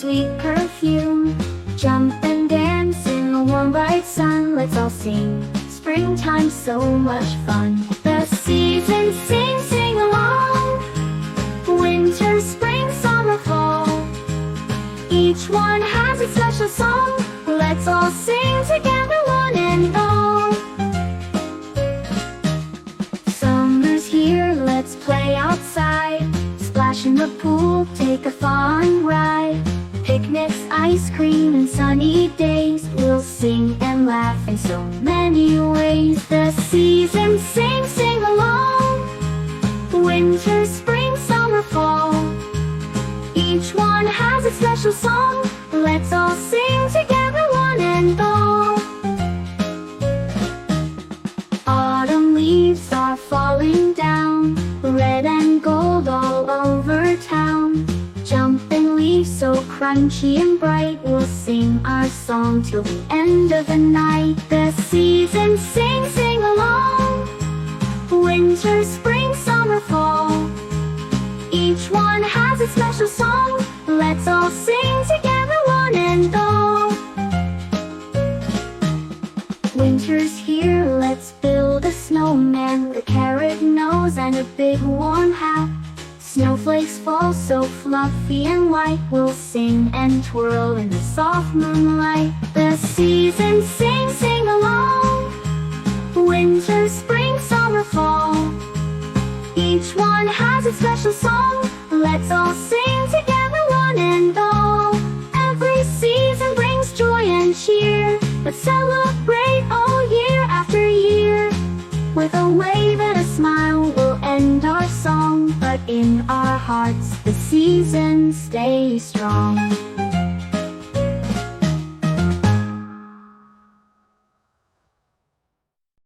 sweet perfume. Jump and dance in the warm bright sun. Let's all sing, springtime's so much fun. The seasons sing, sing along. Winter, spring, summer, fall. Each one has its special song. Let's all sing together, one and all. Summer's here, let's play outside. Splash in the pool, take a fun ride. Picnics, ice cream, and sunny days. We'll sing and laugh in so many ways. The seasons sing, sing along. Winter, spring, summer, fall. Each one has its special song. Let's all sing together, one and all. Autumn leaves are falling down, red and gold all over town. Jumping leaves so crunchy and bright. We'll sing our song till the end of the night. The seasons sing, sing along. Winter, spring, summer, fall. Each one has its special song. Let's all sing together, one and all. Winter's here, let's build a snowman with a carrot nose and a big warm hat. Snowflakes fall so fluffy and white. We'll sing and twirl in the soft moonlight. The seasons sing, sing along. Winter, spring, summer, fall. Each one has its special song. Let's all sing together, one and all. Every season brings joy and cheer. Let's celebrate all year after year. With a wave and a smile, we'll end our song. But in our hearts, the seasons stay strong.